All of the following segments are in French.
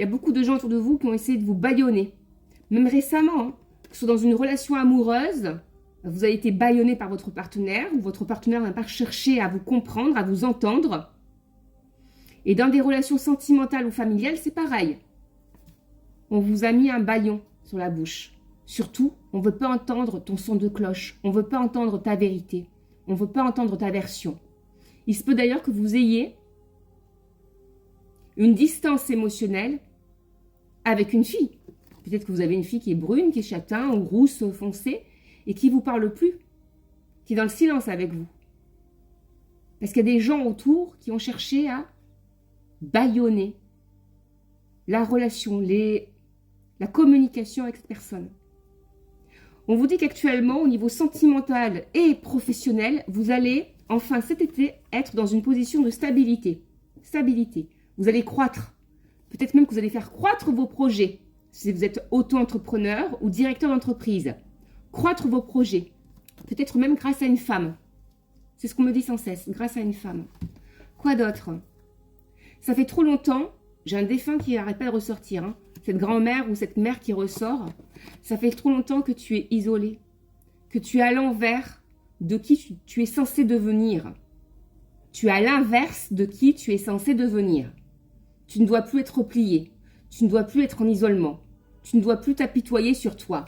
Il y a beaucoup de gens autour de vous qui ont essayé de vous bâillonner. Même récemment, hein, que ce soit dans une relation amoureuse, vous avez été bâillonné par votre partenaire ou votre partenaire n'a pas cherché à vous comprendre, à vous entendre. Et dans des relations sentimentales ou familiales, c'est pareil. On vous a mis un bâillon sur la bouche. Surtout, on ne veut pas entendre ton son de cloche. On ne veut pas entendre ta vérité. On ne veut pas entendre ta version. Il se peut d'ailleurs que vous ayez une distance émotionnelle avec une fille. Peut-être que vous avez une fille qui est brune, qui est châtain ou rousse foncée et qui ne vous parle plus, qui est dans le silence avec vous. Parce qu'il y a des gens autour qui ont cherché à bâillonner la relation, la communication avec cette personne. On vous dit qu'actuellement, au niveau sentimental et professionnel, vous allez, enfin cet été, être dans une position de stabilité. Stabilité. Vous allez croître. Peut-être même que vous allez faire croître vos projets. Si vous êtes auto-entrepreneur ou directeur d'entreprise. Croître vos projets. Peut-être même grâce à une femme. C'est ce qu'on me dit sans cesse, grâce à une femme. Quoi d'autre? Ça fait trop longtemps, j'ai un défunt qui n'arrête pas de ressortir. Hein. Cette grand-mère ou cette mère qui ressort, ça fait trop longtemps que tu es isolé. Que tu es à l'envers de qui tu es censé devenir. Tu es à l'inverse de qui tu es censé devenir. Tu ne dois plus être replié. Tu ne dois plus être en isolement. Tu ne dois plus t'apitoyer sur toi.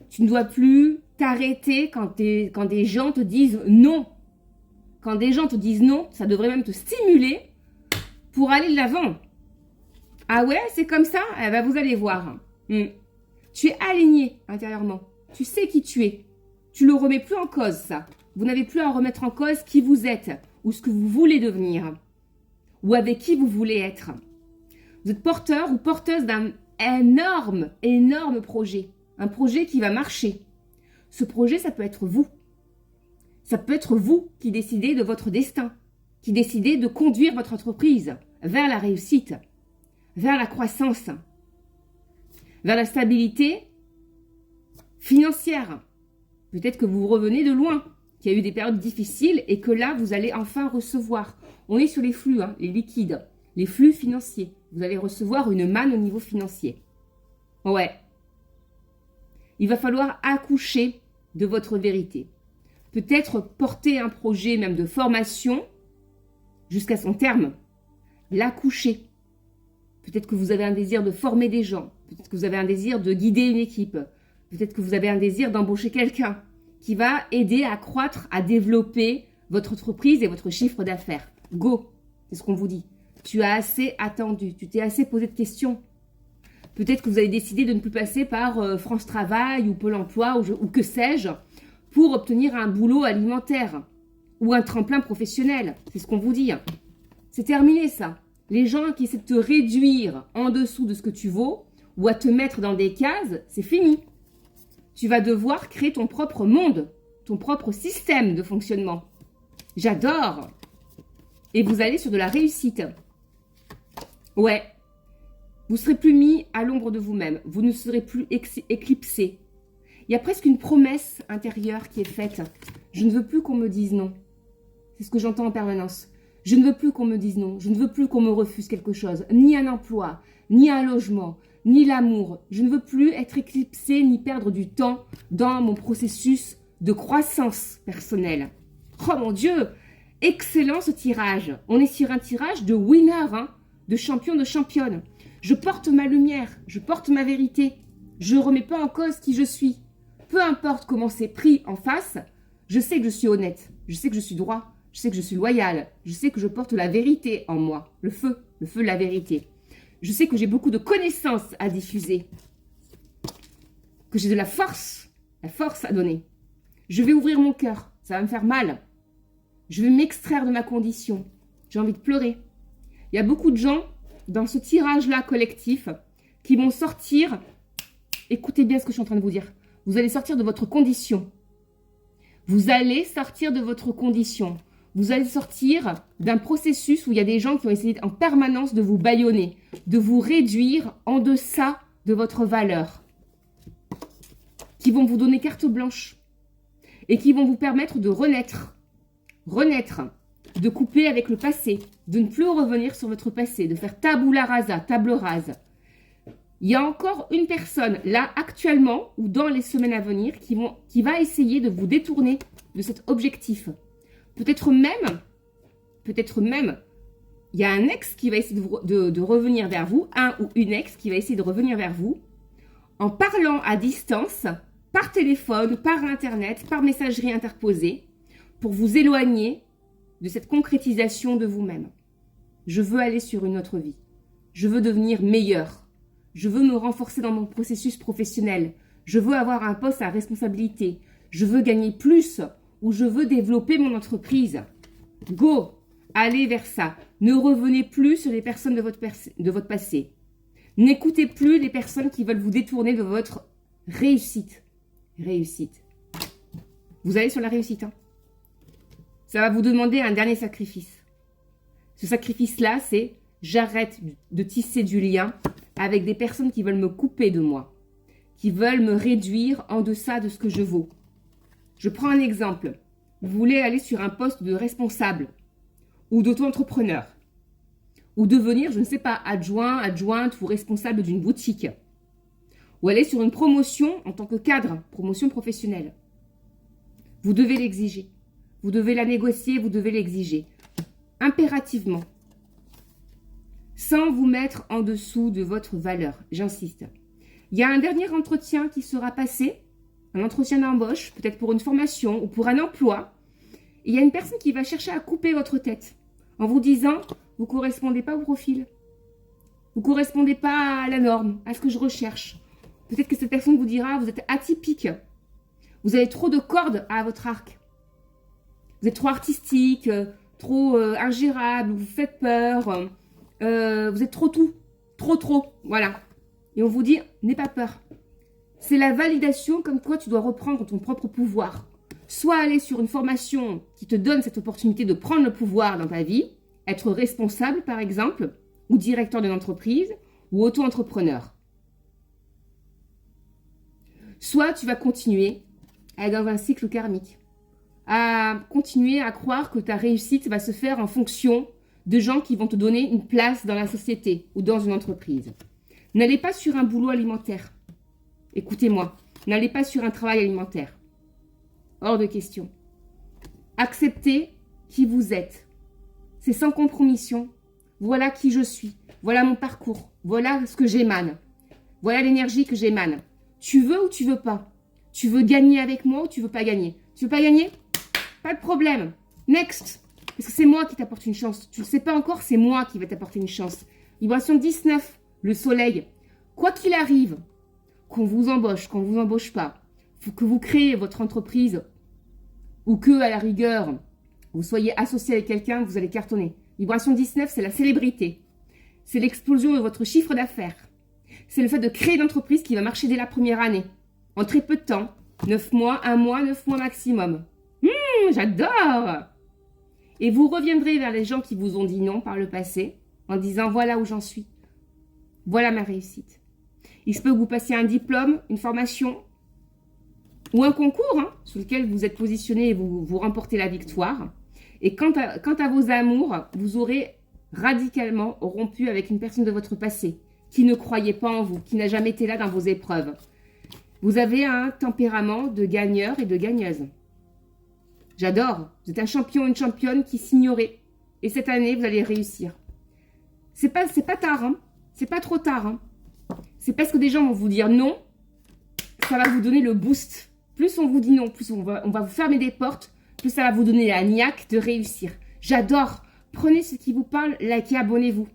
Tu ne dois plus t'arrêter quand des gens te disent non. Quand des gens te disent non, ça devrait même te stimuler pour aller de l'avant. Ah ouais, c'est comme ça? Eh ben, vous allez voir. Tu es aligné intérieurement. Tu sais qui tu es. Tu ne le remets plus en cause, ça. Vous n'avez plus à remettre en cause qui vous êtes ou ce que vous voulez devenir ou avec qui vous voulez être. Vous êtes porteur ou porteuse d'un énorme, énorme projet. Un projet qui va marcher. Ce projet, ça peut être vous. Ça peut être vous qui décidez de votre destin, qui décidez de conduire votre entreprise vers la réussite, vers la croissance, vers la stabilité financière. Peut-être que vous revenez de loin, qu'il y a eu des périodes difficiles et que là, vous allez enfin recevoir. On est sur les flux, hein, les liquides, les flux financiers. Vous allez recevoir une manne au niveau financier. Ouais. Il va falloir accoucher de votre vérité. Peut-être porter un projet même de formation jusqu'à son terme. L'accoucher. Peut-être que vous avez un désir de former des gens. Peut-être que vous avez un désir de guider une équipe. Peut-être que vous avez un désir d'embaucher quelqu'un qui va aider à croître, à développer votre entreprise et votre chiffre d'affaires. Go, c'est ce qu'on vous dit. Tu as assez attendu, tu t'es assez posé de questions. Peut-être que vous avez décidé de ne plus passer par France Travail ou Pôle emploi ou que sais-je pour obtenir un boulot alimentaire ou un tremplin professionnel. C'est ce qu'on vous dit. C'est terminé ça. Les gens qui essaient de te réduire en dessous de ce que tu vaux ou à te mettre dans des cases, c'est fini. Tu vas devoir créer ton propre monde, ton propre système de fonctionnement. J'adore. Et vous allez sur de la réussite. Ouais. Vous serez plus mis à l'ombre de vous-même. Vous ne serez plus éclipsé. Il y a presque une promesse intérieure qui est faite. Je ne veux plus qu'on me dise non. C'est ce que j'entends en permanence. Je ne veux plus qu'on me dise non. Je ne veux plus qu'on me refuse quelque chose. Ni un emploi, ni un logement, ni l'amour. Je ne veux plus être éclipsé ni perdre du temps dans mon processus de croissance personnelle. Oh mon Dieu! Excellent ce tirage. On est sur un tirage de winner, hein, de champion, de championne. Je porte ma lumière, je porte ma vérité. Je ne remets pas en cause qui je suis. Peu importe comment c'est pris en face, je sais que je suis honnête, je sais que je suis droit, je sais que je suis loyal, je sais que je porte la vérité en moi, le feu de la vérité. Je sais que j'ai beaucoup de connaissances à diffuser, que j'ai de la force à donner. Je vais ouvrir mon cœur, ça va me faire mal. Je vais m'extraire de ma condition. J'ai envie de pleurer. Il y a beaucoup de gens dans ce tirage-là collectif qui vont sortir. Écoutez bien ce que je suis en train de vous dire. Vous allez sortir de votre condition. Vous allez sortir de votre condition. Vous allez sortir d'un processus où il y a des gens qui ont essayé en permanence de vous bâillonner, de vous réduire en deçà de votre valeur, qui vont vous donner carte blanche et qui vont vous permettre de renaître, de couper avec le passé, de ne plus revenir sur votre passé, de faire tabula rasa, table rase. Il y a encore une personne, là, actuellement, ou dans les semaines à venir, qui va essayer de vous détourner de cet objectif. Peut-être même, il y a un ex qui va essayer de revenir vers vous, un ou une ex qui va essayer de revenir vers vous, en parlant à distance, par téléphone, par internet, par messagerie interposée, pour vous éloigner de cette concrétisation de vous-même. Je veux aller sur une autre vie. Je veux devenir meilleur. Je veux me renforcer dans mon processus professionnel. Je veux avoir un poste à responsabilité. Je veux gagner plus ou je veux développer mon entreprise. Go! Allez vers ça. Ne revenez plus sur les personnes de votre passé. N'écoutez plus les personnes qui veulent vous détourner de votre réussite. Réussite. Vous allez sur la réussite. Ça va vous demander un dernier sacrifice. Ce sacrifice-là, c'est j'arrête de tisser du lien avec des personnes qui veulent me couper de moi, qui veulent me réduire en deçà de ce que je vaux. Je prends un exemple. Vous voulez aller sur un poste de responsable ou d'auto-entrepreneur ou devenir, je ne sais pas, adjointe ou responsable d'une boutique ou aller sur une promotion en tant que cadre, promotion professionnelle. Vous devez l'exiger. Vous devez la négocier, vous devez l'exiger. Impérativement. Sans vous mettre en dessous de votre valeur, j'insiste. Il y a un dernier entretien qui sera passé, un entretien d'embauche, peut-être pour une formation ou pour un emploi. Et il y a une personne qui va chercher à couper votre tête en vous disant « vous ne correspondez pas au profil, vous ne correspondez pas à la norme, à ce que je recherche ». Peut-être que cette personne vous dira « vous êtes atypique, vous avez trop de cordes à votre arc, vous êtes trop artistique, trop ingérable, vous faites peur ». Vous êtes trop tout, trop, voilà. Et on vous dit, n'aie pas peur. C'est la validation comme quoi tu dois reprendre ton propre pouvoir. Soit aller sur une formation qui te donne cette opportunité de prendre le pouvoir dans ta vie, être responsable par exemple, ou directeur d'une entreprise, ou auto-entrepreneur. Soit tu vas continuer à être dans un cycle karmique, à continuer à croire que ta réussite va se faire en fonction de gens qui vont te donner une place dans la société ou dans une entreprise. N'allez pas sur un boulot alimentaire. Écoutez-moi, n'allez pas sur un travail alimentaire. Hors de question. Acceptez qui vous êtes. C'est sans compromission. Voilà qui je suis. Voilà mon parcours. Voilà ce que j'émane. Voilà l'énergie que j'émane. Tu veux ou tu veux pas? Tu veux gagner avec moi ou tu veux pas gagner? Tu veux pas gagner? Pas de problème. Next. Parce que c'est moi qui t'apporte une chance. Tu ne le sais pas encore, c'est moi qui vais t'apporter une chance. Vibration 19, le soleil. Quoi qu'il arrive, qu'on vous embauche, qu'on ne vous embauche pas, que vous créez votre entreprise ou que, à la rigueur, vous soyez associé avec quelqu'un, vous allez cartonner. Vibration 19, c'est la célébrité. C'est l'explosion de votre chiffre d'affaires. C'est le fait de créer une entreprise qui va marcher dès la première année. En très peu de temps. 9 mois, 1 mois, 9 mois maximum. J'adore! Et vous reviendrez vers les gens qui vous ont dit non par le passé en disant voilà où j'en suis. Voilà ma réussite. Il se peut que vous passiez un diplôme, une formation ou un concours sur lequel vous êtes positionné et vous remportez la victoire. Et quant à vos amours, vous aurez radicalement rompu avec une personne de votre passé qui ne croyait pas en vous, qui n'a jamais été là dans vos épreuves. Vous avez un tempérament de gagneur et de gagneuse. J'adore. Vous êtes un champion, une championne qui s'ignorait. Et cette année, vous allez réussir. C'est pas tard, C'est pas trop tard, C'est parce que des gens vont vous dire non, ça va vous donner le boost. Plus on vous dit non, plus on va vous fermer des portes, plus ça va vous donner la niaque de réussir. J'adore. Prenez ce qui vous parle, likez, abonnez-vous.